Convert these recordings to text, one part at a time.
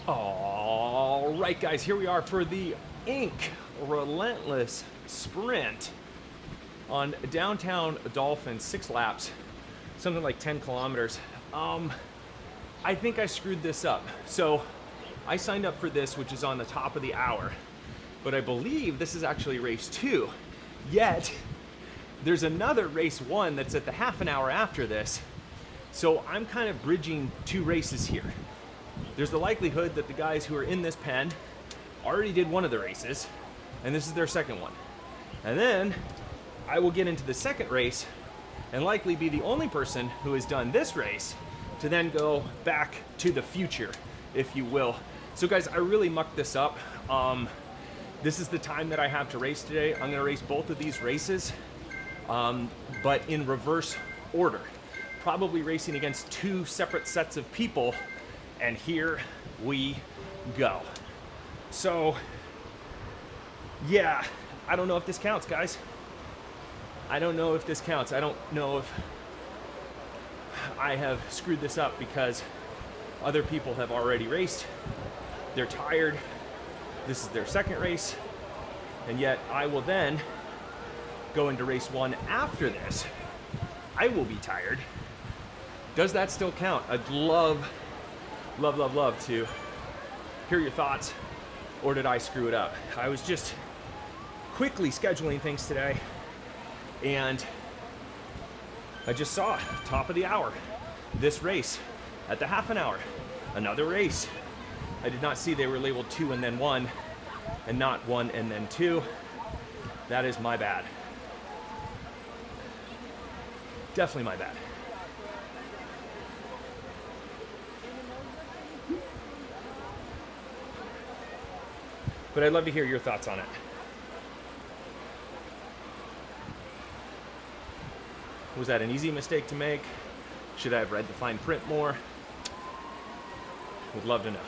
All right, guys, here we are for the Inc. Relentless Sprint on downtown Dolphin, 6 laps, something like 10 kilometers. I think I screwed this up. So I signed up for this, which is on the top of the hour, but I believe this is actually race 2. Yet there's another race 1 that's at the half an hour after this. So I'm kind of bridging 2 races here. There's the likelihood that the guys who are in this pen already did one of the races, and this is their second one. And then I will get into the second race and likely be the only person who has done this race to then go back to the future, if you will. So guys, I really mucked this up. This is the time that I have to race today. I'm gonna race both of these races, but in reverse order. Probably racing against 2 separate sets of people, and here we go. So, yeah, I don't know if this counts, guys. I don't know if this counts. I don't know if I have screwed this up because other people have already raced. They're tired. This is their second race, and yet I will then go into race 1 after this. I will be tired. Does that still count? I'd love to hear your thoughts, or did I screw it up? I was just quickly scheduling things today, and I just saw top of the hour, this race at the half an hour, another race. I did not see they were labeled 2 and then 1, and not 1 and then 2. That is my bad. Definitely my bad. But I'd love to hear your thoughts on it. Was that an easy mistake to make? Should I have read the fine print more? Would love to know.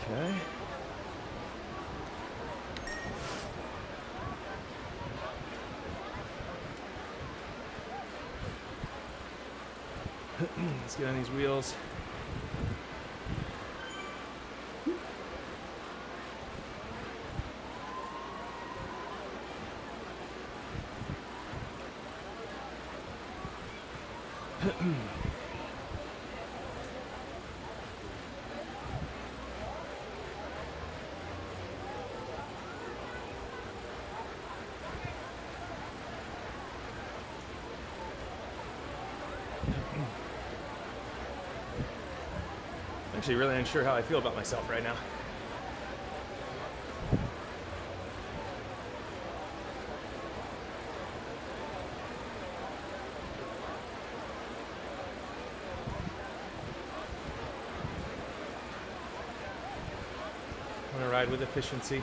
Okay. Let's get on these wheels. Actually really unsure how I feel about myself right now. I want to ride with efficiency.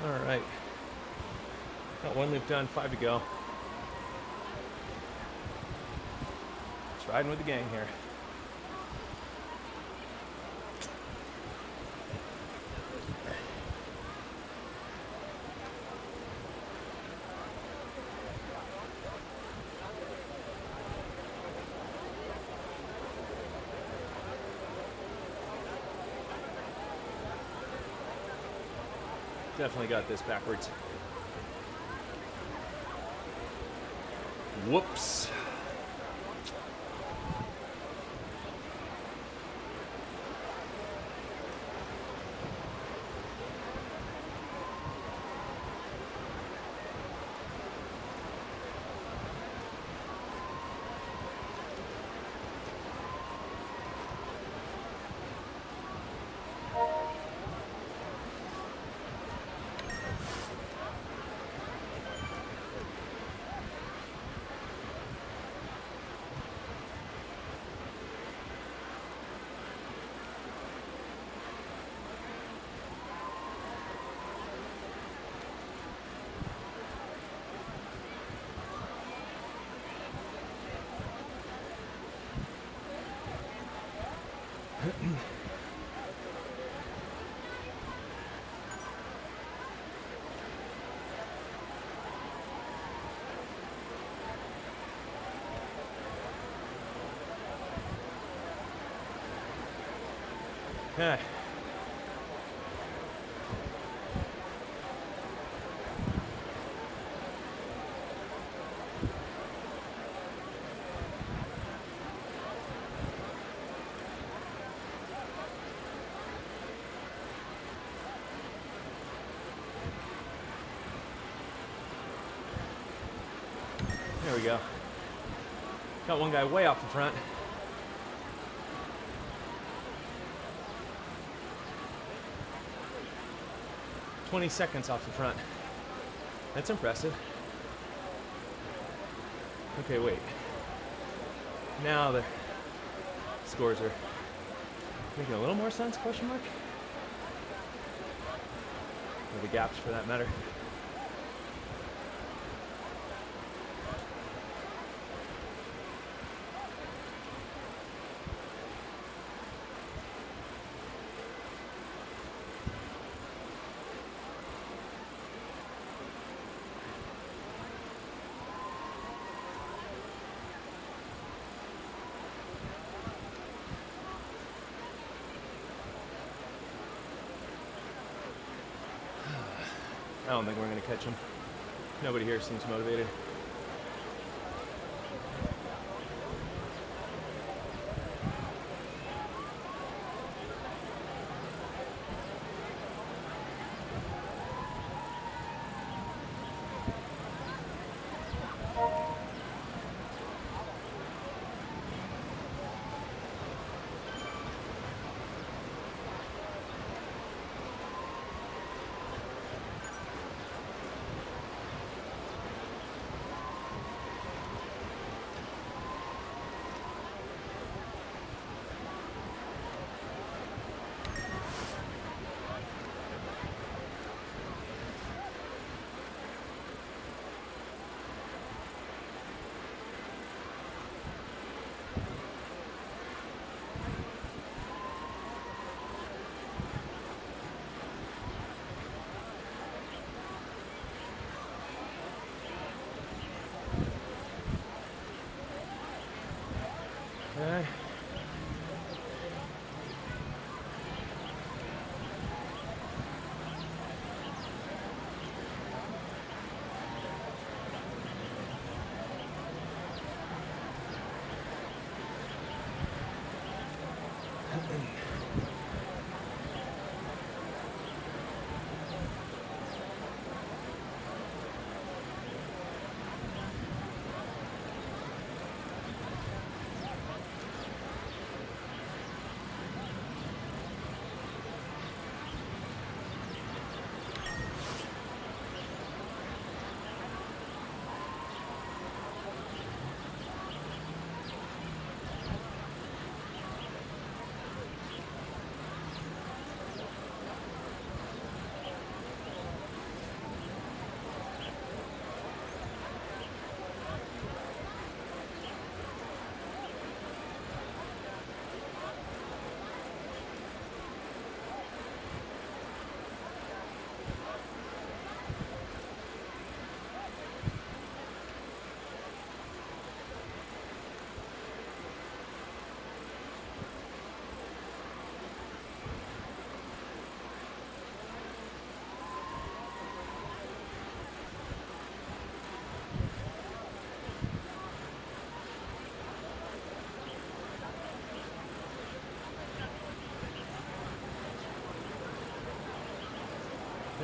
All right, got 1 loop done, 5 to go. Just riding with the gang here. Definitely got this backwards. Whoops. Okay. There we go. Got one guy way off the front. "20 seconds off the front. That's impressive. Okay, wait. Now the scores are making a little more sense, question mark? Or the gaps for that matter. I don't think we're going to catch him. Nobody here seems motivated.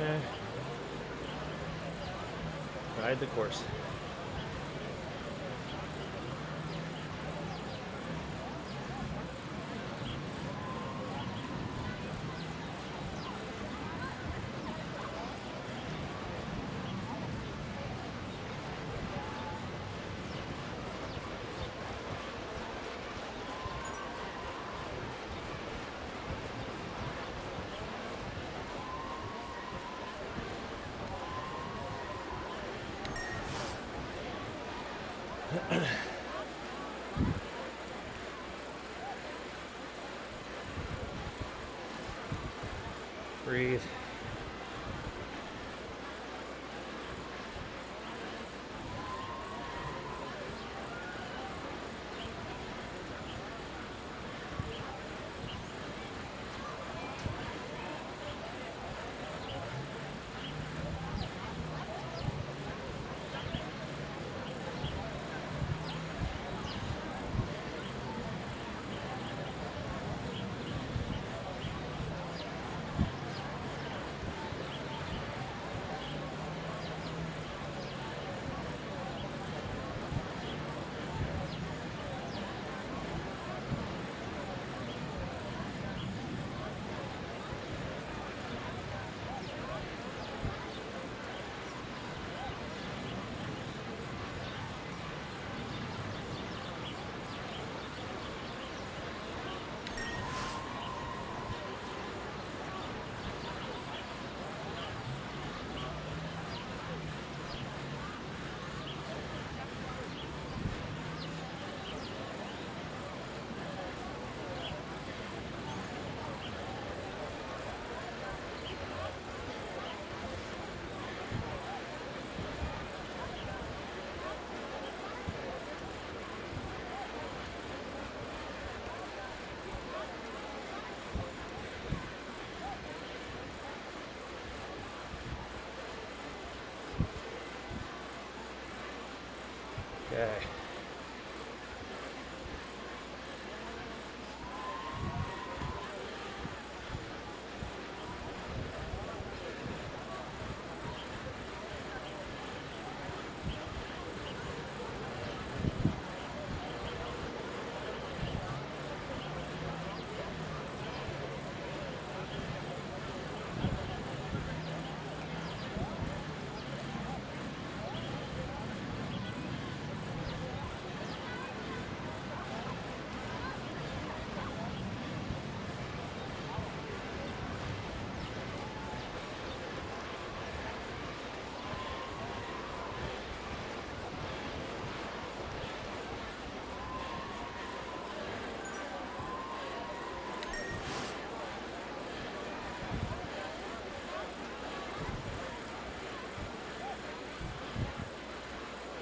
Eh. Ride the course. Breathe. Okay.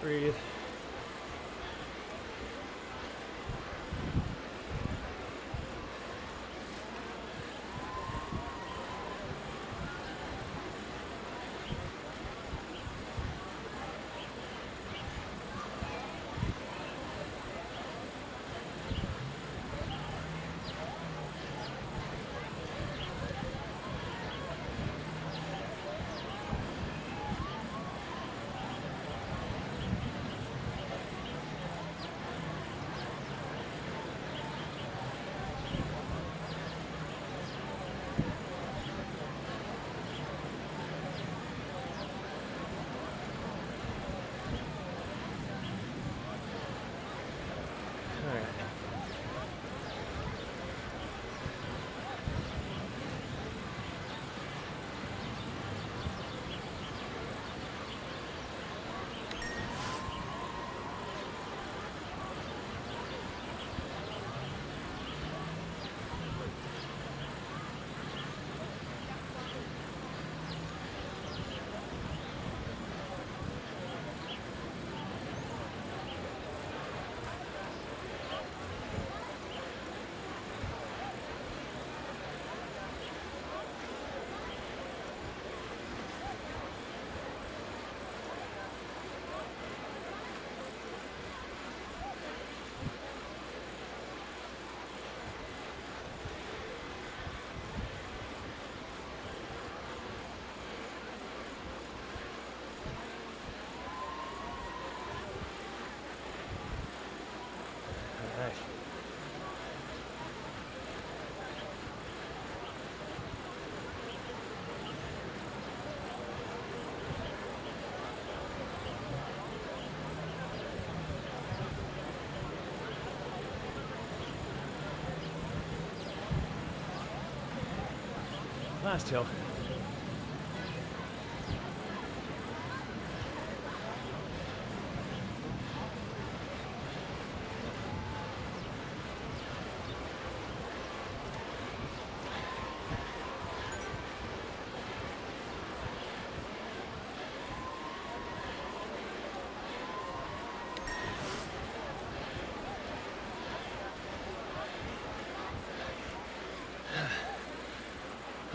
Breathe. last hill.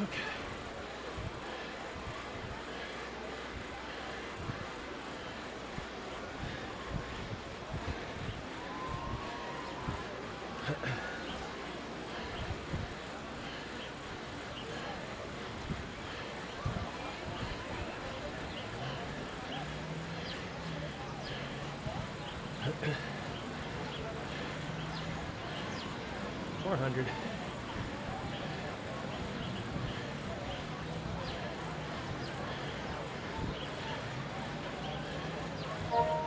Okay. $400.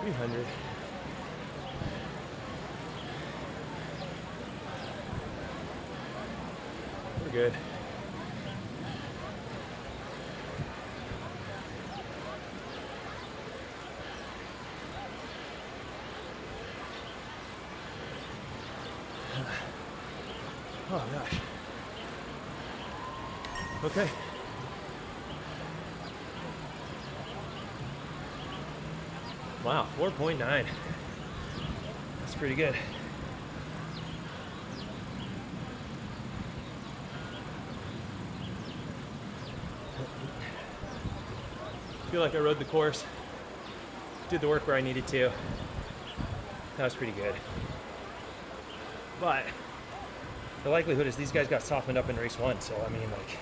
$300. We're good. Oh gosh. Okay. Wow, 4.9. That's pretty good. I feel like I rode the course, did the work where I needed to. That was pretty good. But the likelihood is these guys got softened up in race 1, so I mean, like,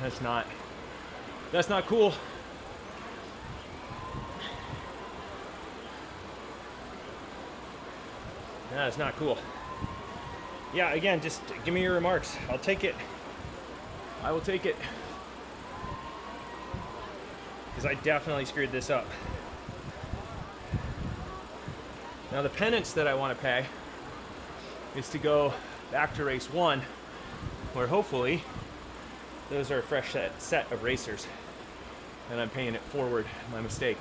that's not cool. That's not cool. Yeah, again, just give me your remarks. I'll take it. I will take it. Because I definitely screwed this up. Now the penance that I want to pay is to go back to race 1, where hopefully those are a fresh set of racers. And I'm paying it forward, my mistake.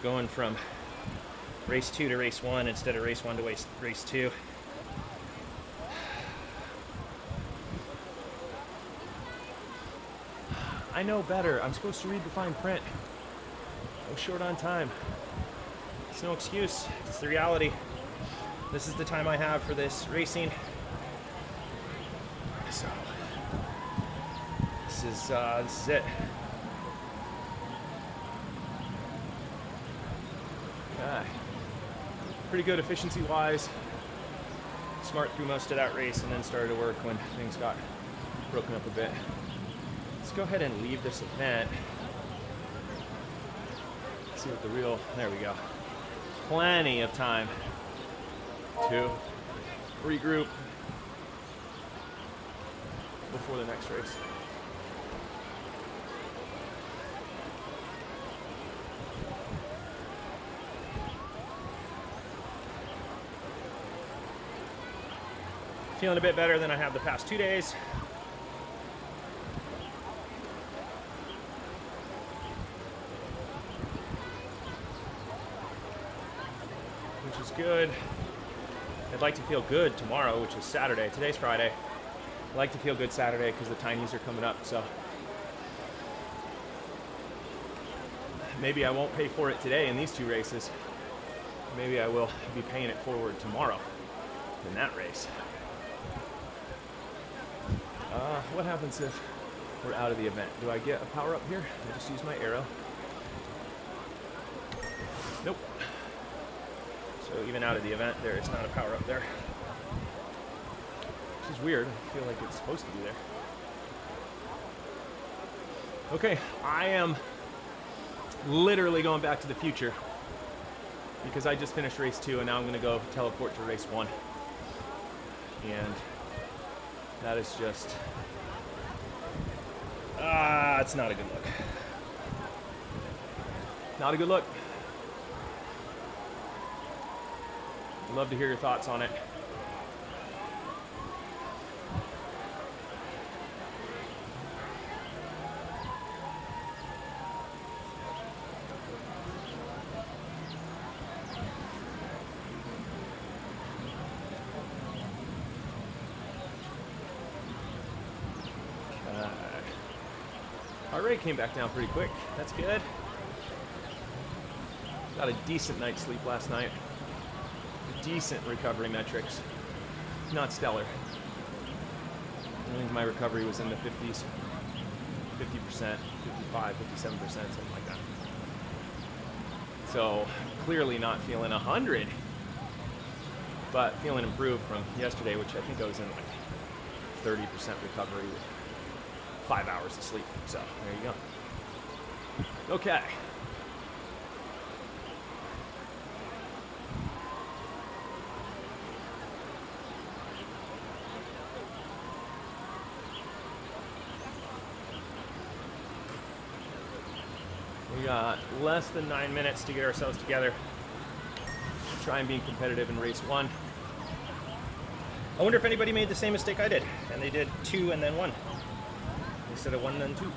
Going from race 2 to race 1 instead of race 1 to race 2. I know better. I'm supposed to read the fine print. I'm short on time. It's no excuse. It's the reality. This is the time I have for this racing. So this is it. Okay. Pretty good efficiency-wise. Smart through most of that race and then started to work when things got broken up a bit. Let's go ahead and leave this event. See what there we go. Plenty of time to regroup before the next race. Feeling a bit better than I have the past 2 days. Which is good. I'd like to feel good tomorrow, which is Saturday. Today's Friday. I'd like to feel good Saturday because the tinies are coming up, so maybe I won't pay for it today in these 2 races. Maybe I will be paying it forward tomorrow in that race. What happens if we're out of the event? Do I get a power up here? I just use my arrow. Nope. So even out of the event, there is not a power up there. Which is weird. I feel like it's supposed to be there. Okay, I am literally going back to the future because I just finished race 2 and now I'm going to go teleport to race 1. And that is just, it's not a good look. Not a good look. I'd love to hear your thoughts on it. Heart rate came back down pretty quick. That's good. Got a decent night's sleep last night. Decent recovery metrics. Not stellar. I think my recovery was in the 50s. 50%, 55, 57%, something like that. So clearly not feeling 100, but feeling improved from yesterday, which I think I was in like 30% recovery with 5 hours of sleep. So there you go. Okay. We got less than 9 minutes to get ourselves together. Try and be competitive in race 1. I wonder if anybody made the same mistake I did, and they did 2 and then 1 instead of 1 and then 2.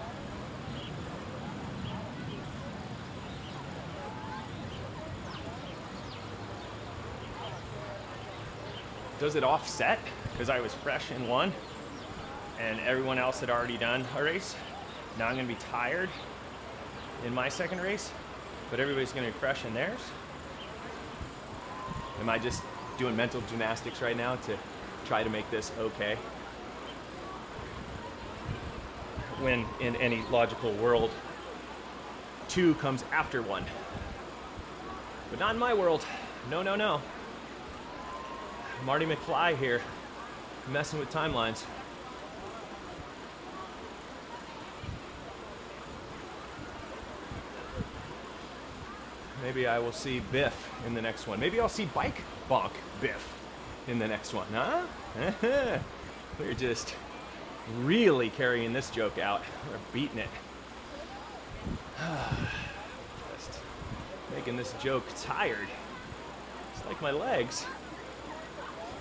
Does it offset? Because I was fresh in 1 and everyone else had already done a race. Now I'm going to be tired in my second race, but everybody's going to be fresh in theirs. Am I just doing mental gymnastics right now to try to make this okay? When in any logical world, 2 comes after 1. But not in my world. No, no, no. Marty McFly here, messing with timelines. Maybe I will see Biff in the next one. Maybe I'll see Bike Bonk Biff in the next one, huh? We're just really carrying this joke out. We're beating it. Just making this joke tired. It's like my legs.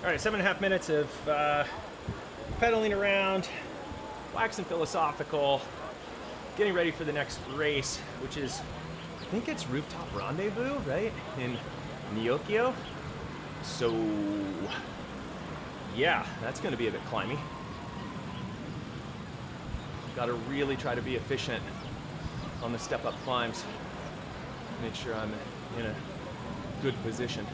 All right, 7.5 minutes of pedaling around, waxing philosophical, getting ready for the next race, which is, I think it's Rooftop Rendezvous, right? In Nyokio. So, yeah, that's gonna be a bit climby. Gotta really try to be efficient on the step-up climbs. Make sure I'm in a good position.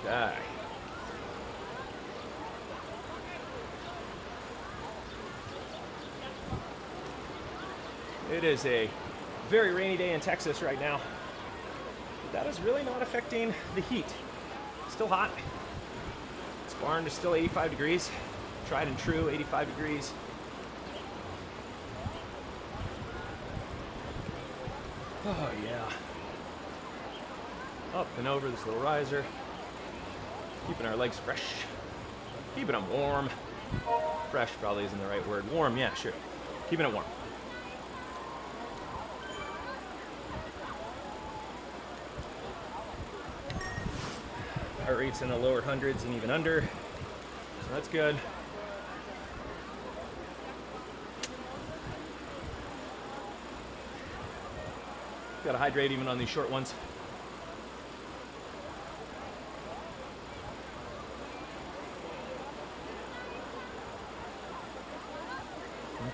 Okay. It is a very rainy day in Texas right now. But that is really not affecting the heat. It's still hot. This barn is still 85 degrees. Tried and true, 85 degrees. Oh yeah. Up and over this little riser. Keeping our legs fresh. Keeping them warm. Fresh probably isn't the right word. Warm, yeah, sure. Keeping it warm. Heart rate's in the lower hundreds and even under. So that's good. Gotta hydrate even on these short ones.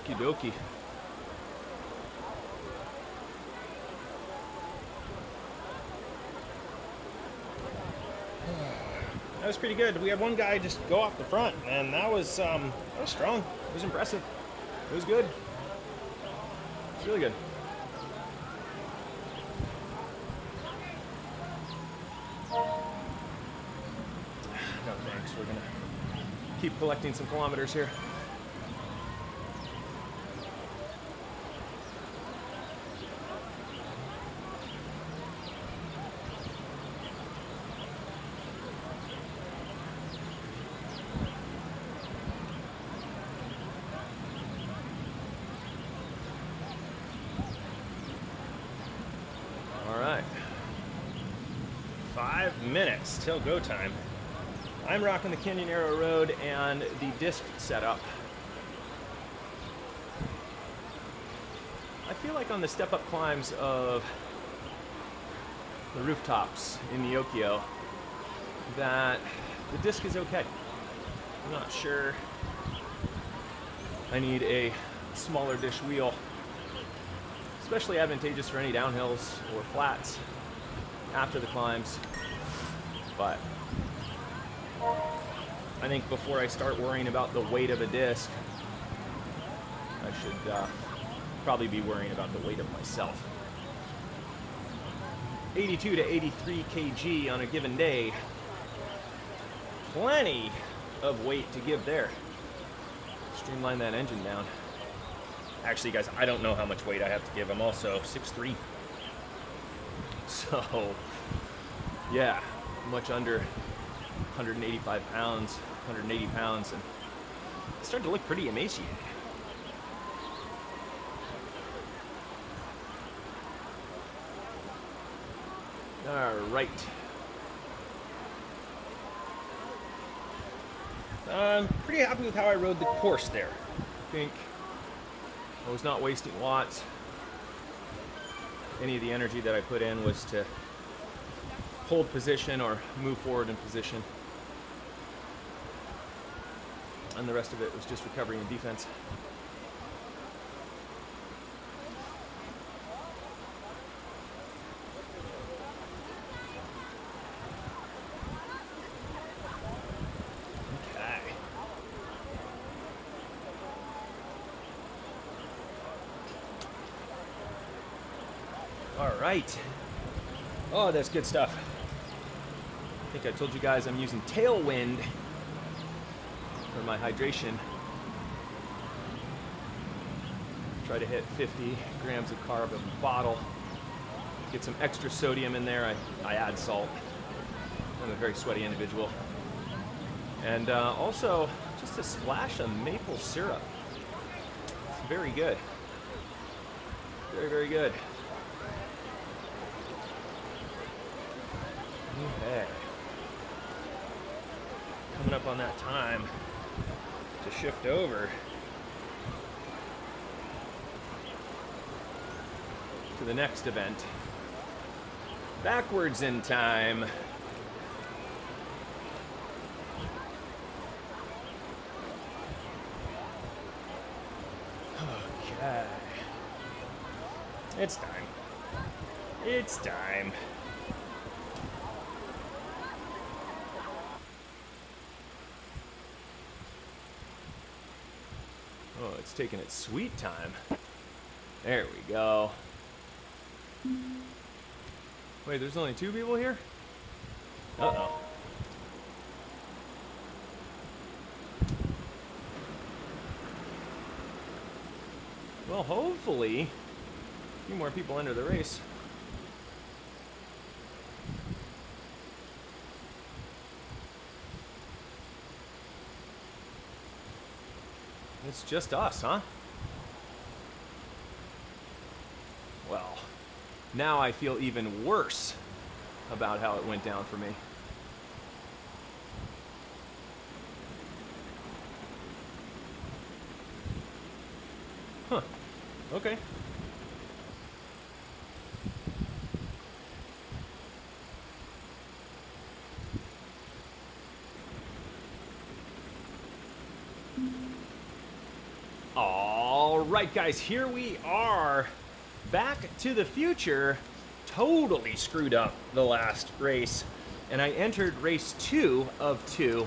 Okie dokie. That was pretty good. We had one guy just go off the front, and that was strong. It was impressive. It was good. It's really good. No thanks. We're gonna keep collecting some kilometers here. All right. 5 minutes till go time. I'm rocking the Canyon Arrow Road and the disc setup. I feel like on the step-up climbs of the rooftops in Nyokio that the disc is okay. I'm not sure I need a smaller dish wheel, especially advantageous for any downhills or flats after the climbs. But I think before I start worrying about the weight of a disc, I should probably be worrying about the weight of myself. 82 to 83 kg on a given day. Plenty of weight to give there. Streamline that engine down. Actually, guys, I don't know how much weight I have to give. I'm also 6'3". So, yeah, much under 185 pounds, 180 pounds, and I start to look pretty emaciated. All right. I'm pretty happy with how I rode the course there. I think I was not wasting watts. Any of the energy that I put in was to hold position or move forward in position. And the rest of it was just recovery and defense. All right. Oh, that's good stuff. I think I told you guys I'm using Tailwind for my hydration. Try to hit 50 grams of carb a bottle. Get some extra sodium in there. I add salt. I'm a very sweaty individual. And also just a splash of maple syrup. It's very good. Very, very good. Okay. Coming up on that time to shift over to the next event. Backwards in time. Okay. It's time. It's time. Oh, it's taking its sweet time. There we go. Wait, there's only 2 people here? Uh-oh. Well, hopefully, a few more people enter the race. It's just us, huh? Well, now I feel even worse about how it went down for me. Huh. Okay. All right, guys, here we are. Back to the Future. Totally screwed up the last race, and I entered race 2 of 2.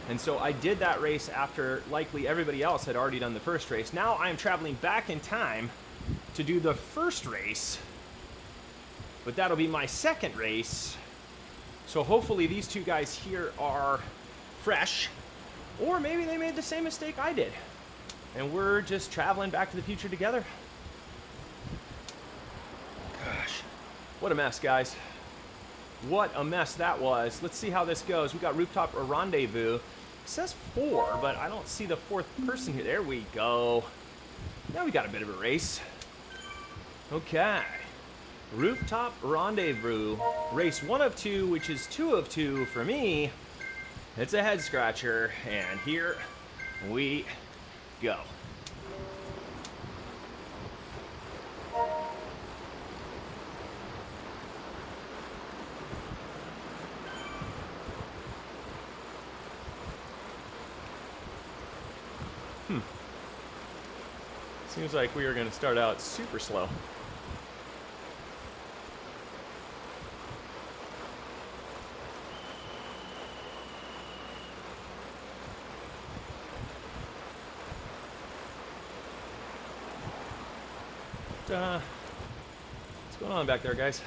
And so I did that race after likely everybody else had already done the first race. Now I'm traveling back in time to do the first race, but that'll be my second race. So hopefully these 2 guys here are fresh, or maybe they made the same mistake I did, and we're just traveling back to the future together. Gosh, what a mess, guys. What a mess that was. Let's see how this goes. We got Rooftop or Rendezvous. It says 4, but I don't see the 4th person here. There we go. Now we got a bit of a race. Okay. Rooftop Rendezvous. Race 1 of 2, which is 2 of 2 for me. It's a head scratcher, and here we go. Seems like we are going to start out super slow. What's going on back there, guys?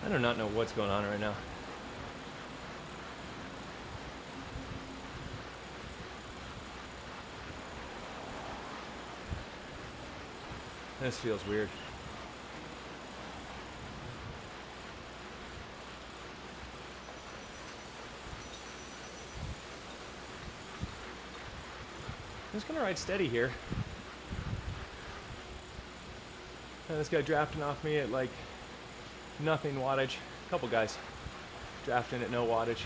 I do not know what's going on right now. This feels weird. I'm just gonna ride steady here. This guy drafting off me at like nothing wattage. A couple guys drafting at no wattage.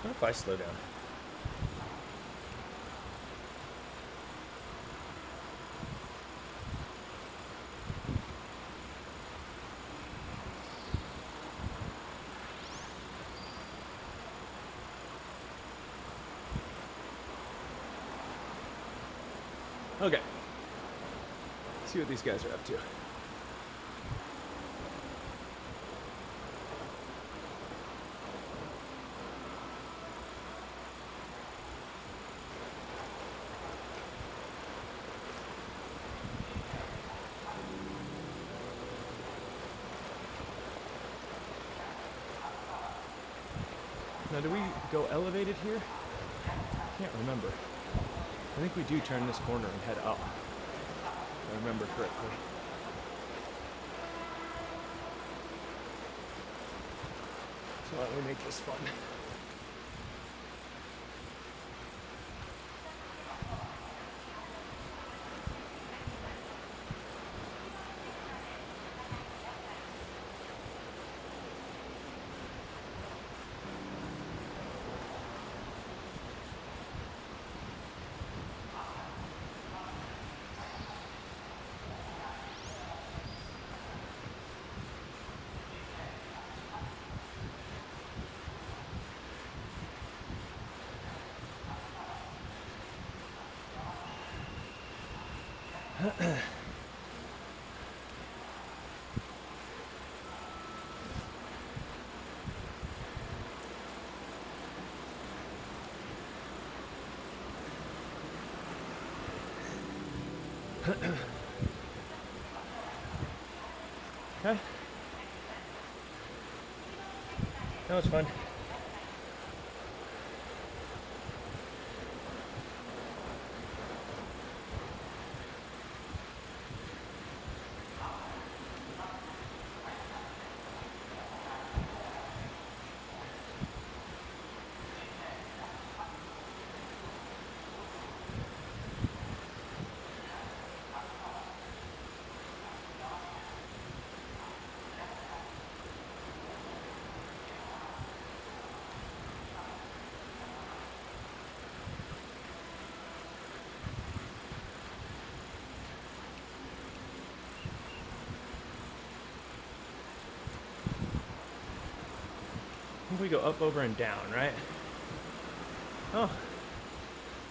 What if I slow down? Okay. See what these guys are up to. Now, do we go elevated here? Can't remember. I think we do turn this corner and head up, if I remember correctly. So why don't we make this fun? Okay. That was fun. I think we go up, over, and down, right? Oh, well,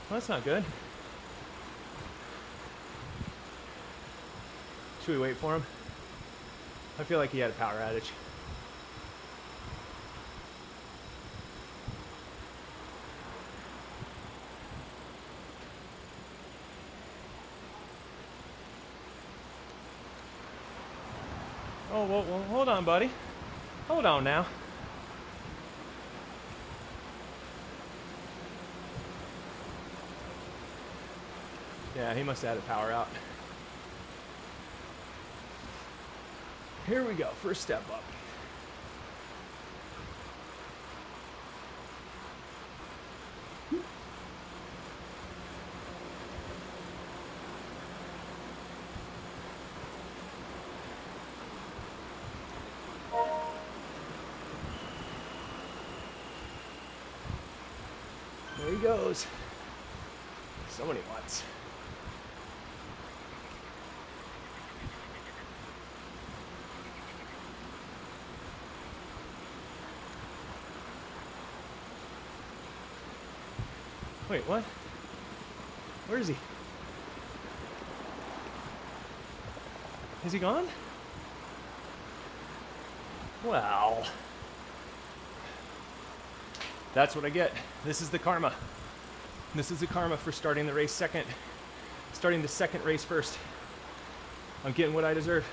that's not good. Should we wait for him? I feel like he had a power outage. Oh, well, hold on, buddy. Hold on now. Yeah, he must have had a power out. Here we go, first step up. There he goes. So many watts. Wait, what? Where is he? Is he gone? Well, that's what I get. This is the karma. This is the karma for starting the race second. Starting the second race first. I'm getting what I deserve.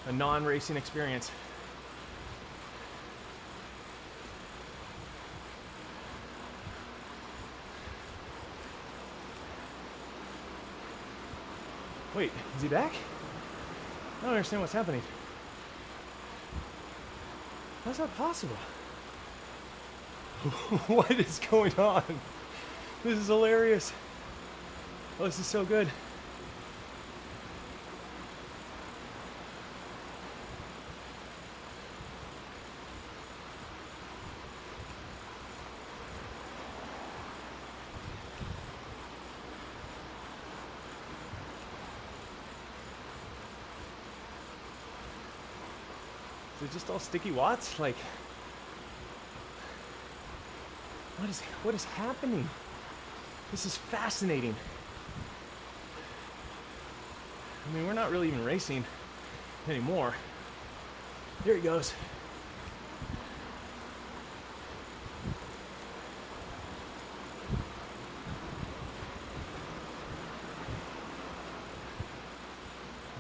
A non-racing experience. Wait, is he back? I don't understand what's happening. How's that possible? What is going on? This is hilarious. Oh, this is so good. Is it just all sticky watts? Like, what is happening? This is fascinating. I mean, we're not really even racing anymore. There he goes.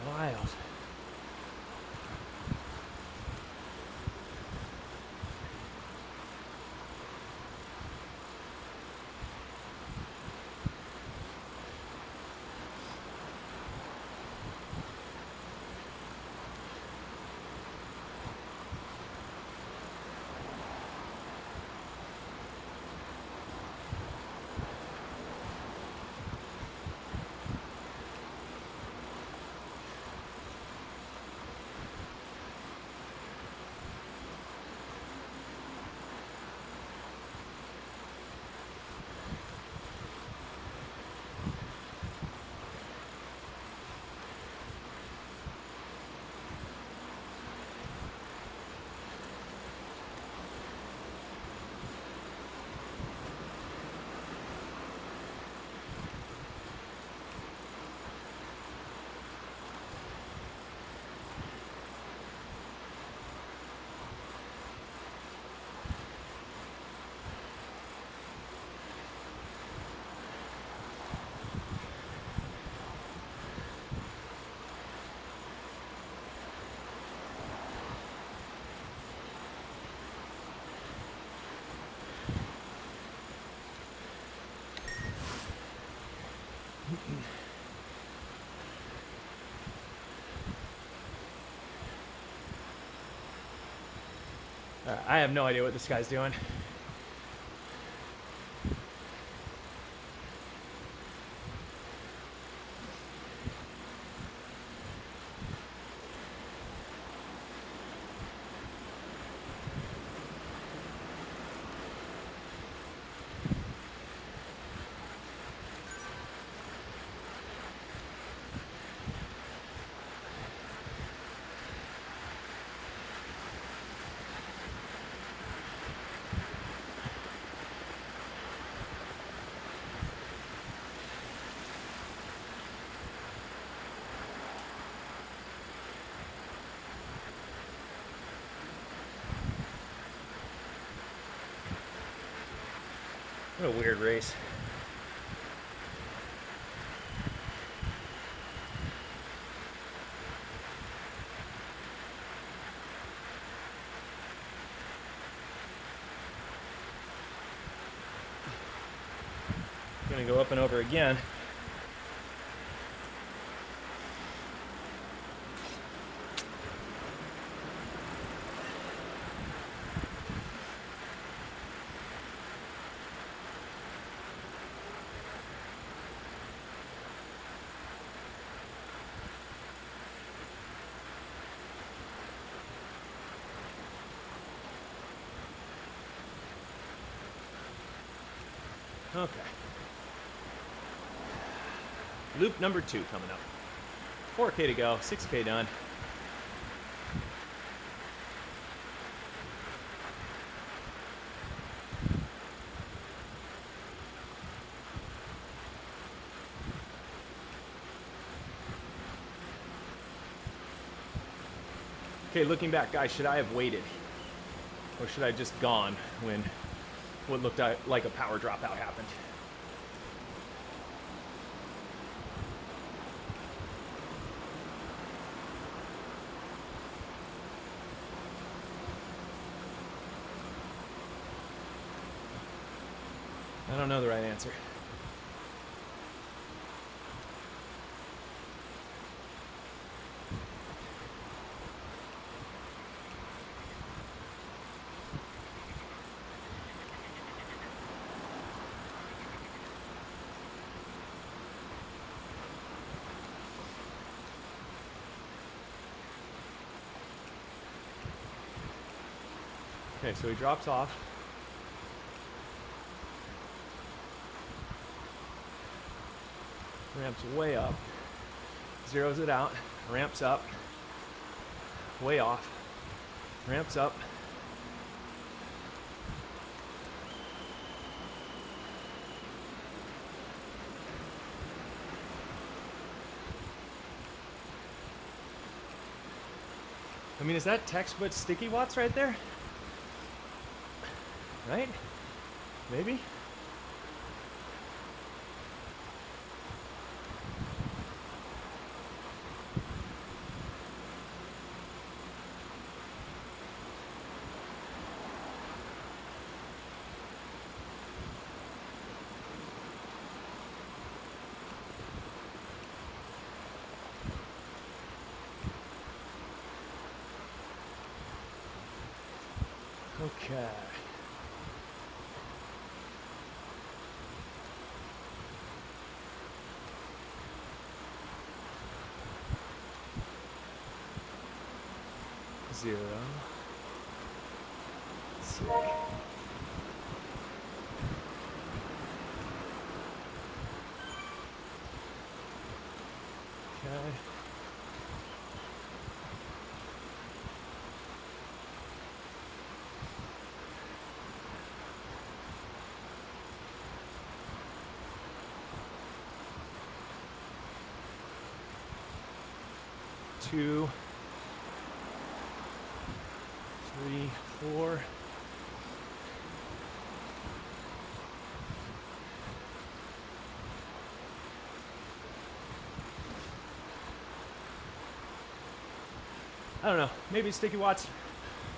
Wild. I have no idea what this guy's doing. What a weird race. gonna go up and over again. Okay. Loop number 2 coming up. 4K to go, 6K done. Okay, looking back, guys, should I have waited? Or should I have just gone when what looked like a power dropout happened? I don't know the right answer. Okay, so he drops off. Ramps way up. Zeroes it out. Ramps up. Way off. Ramps up. I mean, is that textbook sticky watts right there? Right? Maybe? Okay. Zero. Sick. Okay. Two. 3, 4. I don't know. Maybe sticky watts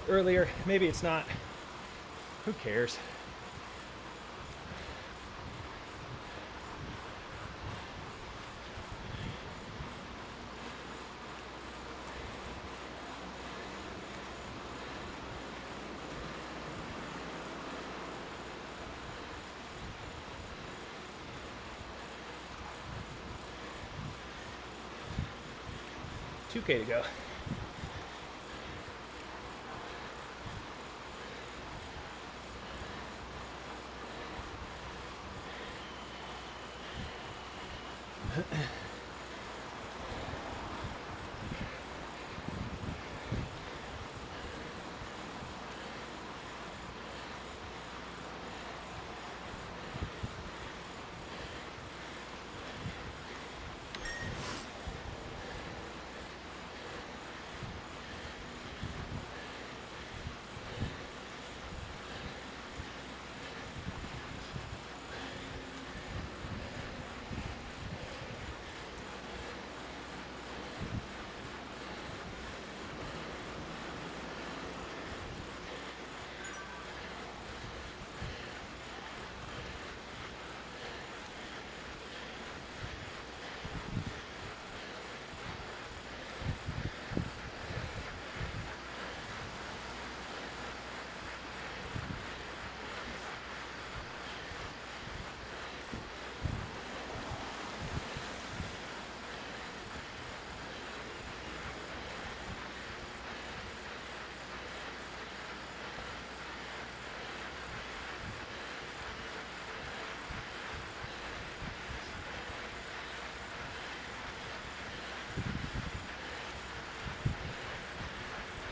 earlier. Maybe it's not. Who cares? $2K to go.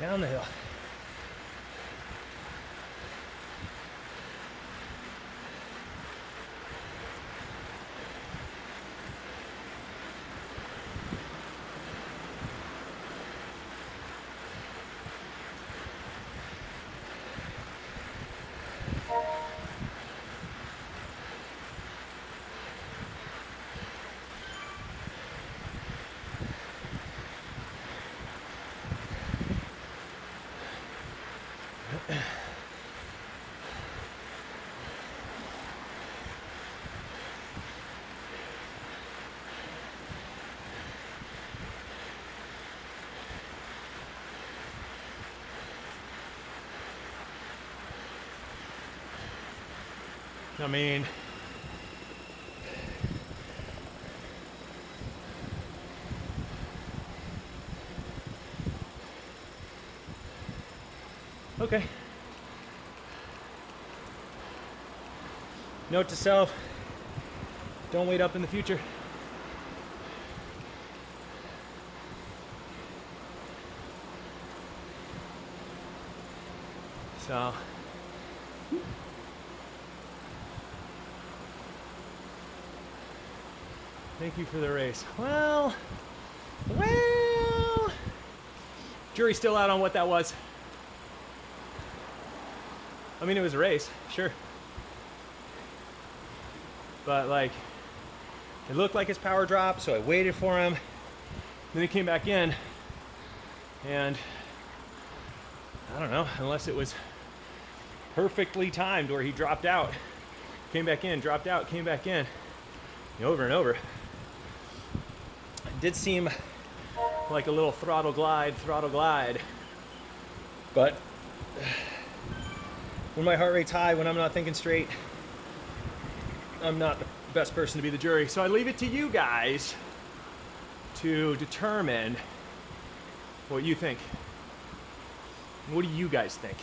down the hill. I mean, okay. Note to self, don't wait up in the future. So, thank you for the race. Well, jury's still out on what that was. I mean, it was a race, sure. But like, it looked like his power dropped, so I waited for him. Then he came back in, and I don't know, unless it was perfectly timed where he dropped out, came back in, dropped out, came back in, over and over. It did seem like a little throttle glide. But when my heart rate's high, when I'm not thinking straight, I'm not the best person to be the jury. So I leave it to you guys to determine what you think. What do you guys think?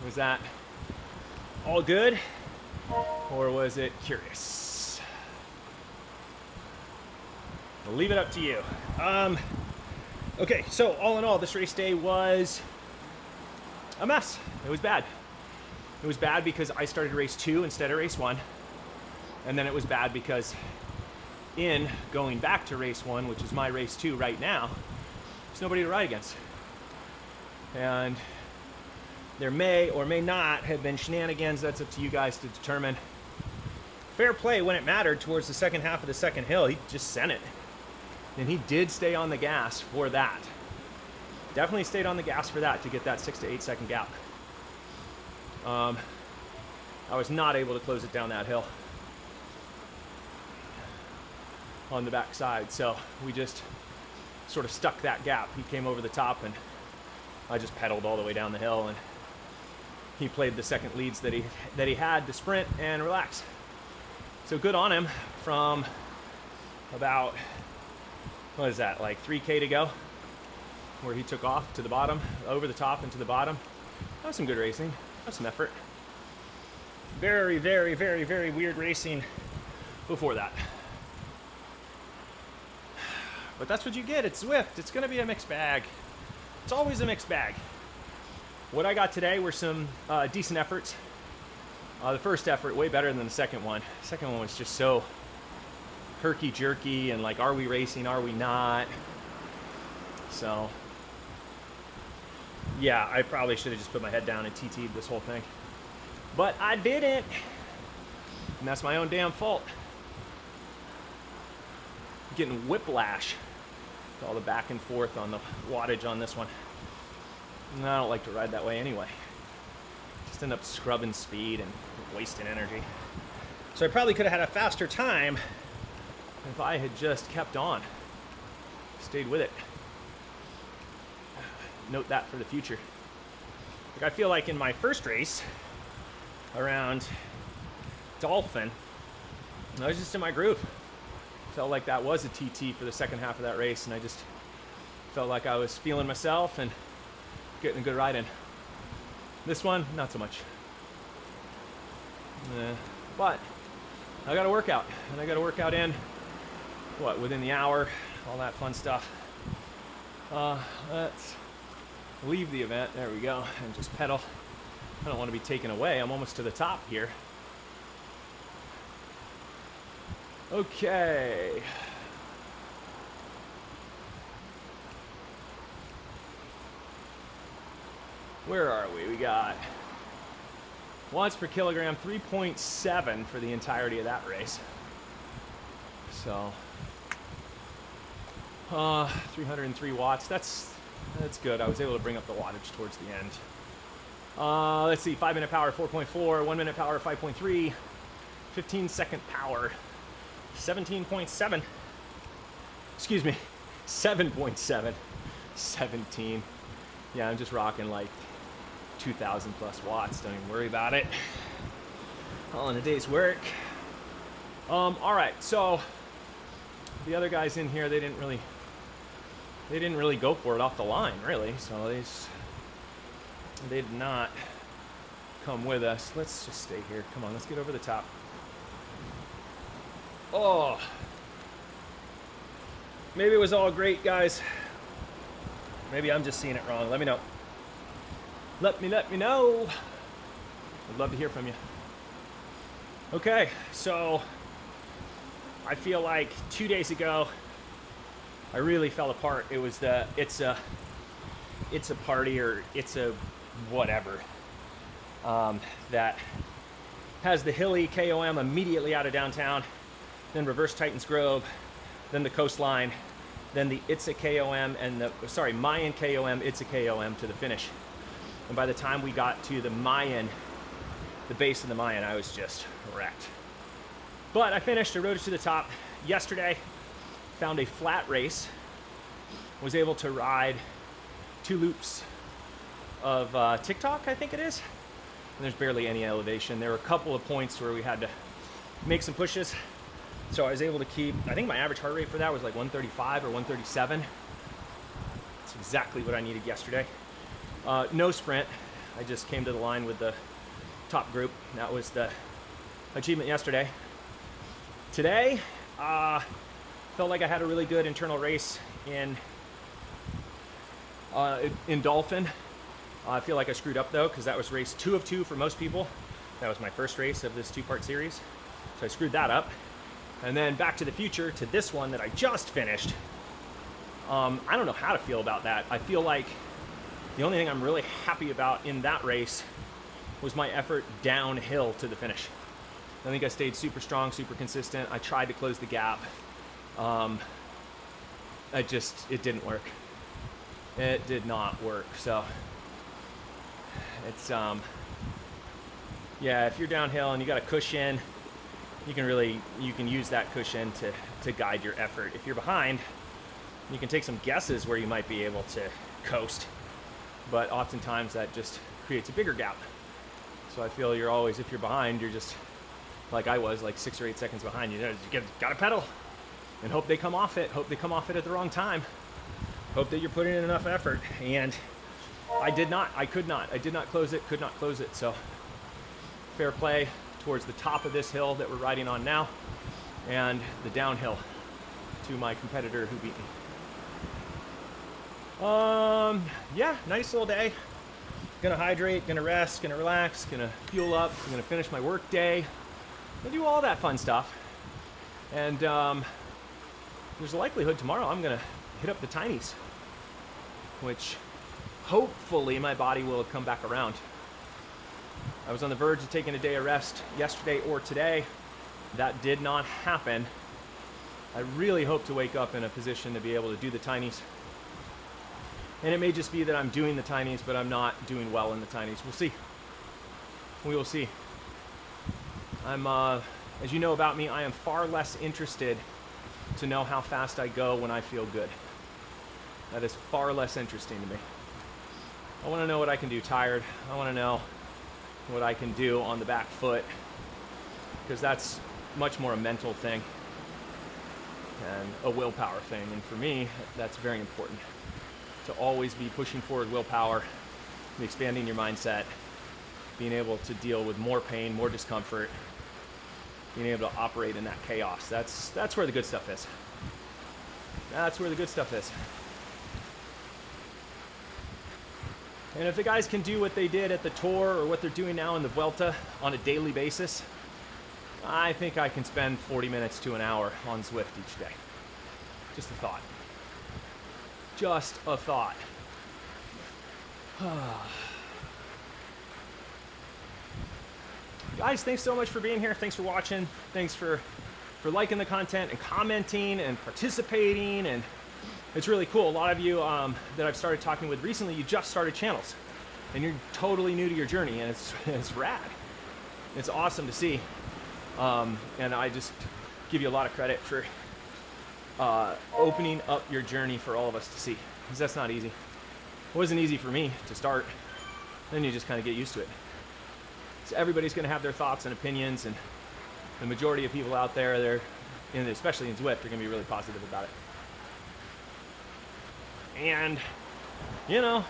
Was that all good, or was it curious? I'll leave it up to you. Okay, so all in all, this race day was a mess. It was bad. It was bad because I started race 2 instead of race 1. And then it was bad because in going back to race 1, which is my race 2 right now, there's nobody to ride against. And there may or may not have been shenanigans. That's up to you guys to determine. Fair play when it mattered towards the second half of the second hill. He just sent it. And he did stay on the gas for that. Definitely stayed on the gas for that to get that 6 to 8 second gap. I was not able to close it down that hill on the back side. So we just sort of stuck that gap. He came over the top and I just pedaled all the way down the hill, and he played the second leads that he had to sprint and relax. So good on him from about, what is that, like 3K to go, where he took off to the bottom, over the top and to the bottom. That was some good racing. That was some effort. Very, very, very, very weird racing before that. But that's what you get. It's Zwift. It's going to be a mixed bag. It's always a mixed bag. What I got today were some decent efforts. The first effort, way better than the second one. The second one was just so herky-jerky and like, are we racing, are we not? So, yeah, I probably should have just put my head down and TT'd this whole thing. But I didn't. And that's my own damn fault. I'm getting whiplash with all the back and forth on the wattage on this one. And I don't like to ride that way anyway. Just end up scrubbing speed and wasting energy. So I probably could have had a faster time if I had just kept on, stayed with it. Note that for the future. Like, I feel like in my first race around Dolphin, I was just in my groove. Felt like that was a TT for the second half of that race, and I just felt like I was feeling myself and getting a good ride in. This one, not so much. But I got a workout, and I got a workout in, within the hour, all that fun stuff. Let's leave the event. There we go. And just pedal. I don't want to be taken away. I'm almost to the top here. Okay. Where are we? We got watts per kilogram, 3.7 for the entirety of that race. So, 303 watts. That's good. I was able to bring up the wattage towards the end. Let's see, 5-minute power, 4.4, 1-minute power, 5.3, 15-second power, 17.7. Excuse me, 7.7, 17. Yeah, I'm just rocking like 2,000 plus watts. Don't even worry about it. All in a day's work. All right, so the other guys in here, they didn't really go for it off the line, really. So they did not come with us. Let's just stay here. Come on, let's get over the top. Oh, maybe it was all great, guys. Maybe I'm just seeing it wrong. Let me know. Let me know. I'd love to hear from you. Okay, so I feel like 2 days ago, I really fell apart. It was it's a party, or it's a whatever, that has the hilly KOM immediately out of downtown, then reverse Titans Grove, then the coastline, then the Itza KOM and Mayan KOM, Itza KOM to the finish. And by the time we got to the Mayan, the base of the Mayan, I was just wrecked. But I finished, I rode it to the top. Yesterday, found a flat race, was able to ride 2 loops of TikTok, I think it is. And there's barely any elevation. There were a couple of points where we had to make some pushes. So I was able to keep, I think my average heart rate for that was like 135 or 137. That's exactly what I needed yesterday. No sprint. I just came to the line with the top group. That was the achievement yesterday. Today, felt like I had a really good internal race in Dolphin. I feel like I screwed up though, because that was race 2 of 2 for most people. That was my first race of this 2-part series. So I screwed that up. And then Back to the Future to this one that I just finished. I don't know how to feel about that. I feel like the only thing I'm really happy about in that race was my effort downhill to the finish. I think I stayed super strong, super consistent. I tried to close the gap. It didn't work. It did not work. So it's, yeah, if you're downhill and you got a cushion, you can use that cushion to guide your effort. If you're behind, you can take some guesses where you might be able to coast, but oftentimes that just creates a bigger gap. So I feel you're always, if you're behind, you're just, like I was, like 6 or 8 seconds behind. You gotta pedal and hope they come off it. Hope they come off it at the wrong time. Hope that you're putting in enough effort. And I did not. I could not. I did not close it. Could not close it. So fair play towards the top of this hill that we're riding on now, and the downhill to my competitor who beat me. Yeah, nice little day. Gonna hydrate, gonna rest, gonna relax, gonna fuel up, I'm gonna finish my work day. Gonna do all that fun stuff. And there's a likelihood tomorrow I'm gonna hit up the Tinies, which hopefully my body will come back around. I was on the verge of taking a day of rest yesterday or today. That did not happen. I really hope to wake up in a position to be able to do the Tinies. And it may just be that I'm doing the Tinies, but I'm not doing well in the Tinies. We'll see. We will see. I'm, as you know about me, I am far less interested to know how fast I go when I feel good. That is far less interesting to me. I want to know what I can do tired. I want to know what I can do on the back foot, because that's much more a mental thing and a willpower thing. And for me, that's very important, to always be pushing forward willpower, expanding your mindset, being able to deal with more pain, more discomfort, being able to operate in that chaos. That's where the good stuff is. That's where the good stuff is. And if the guys can do what they did at the Tour or what they're doing now in the Vuelta on a daily basis, I think I can spend 40 minutes to an hour on Zwift each day. Just a thought. Just a thought. Guys, thanks so much for being here. Thanks for watching. Thanks for liking the content and commenting and participating. And it's really cool. A lot of you that I've started talking with recently, you just started channels and you're totally new to your journey, and it's rad. It's awesome to see. And I just give you a lot of credit for opening up your journey for all of us to see, because that's not easy. It wasn't easy for me to start. Then you just kind of get used to it. So everybody's going to have their thoughts and opinions, and the majority of people out there, especially in Zwift, are going to be really positive about it. And, you know,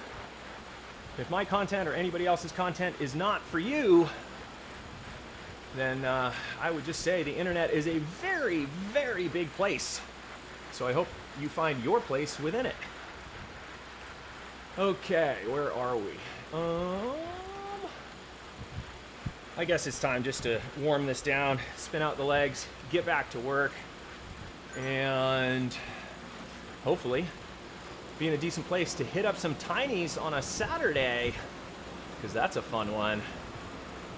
if my content or anybody else's content is not for you, then I would just say the internet is a very, very big place. So I hope you find your place within it. Okay, where are we? I guess it's time just to warm this down, spin out the legs, get back to work, and hopefully be in a decent place to hit up some tinies on a Saturday, because that's a fun one.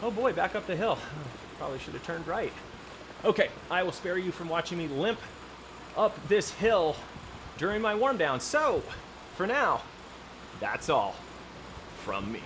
Oh boy, back up the hill. Probably should have turned right. Okay, I will spare you from watching me limp up this hill during my warm down. So, for now, that's all from me.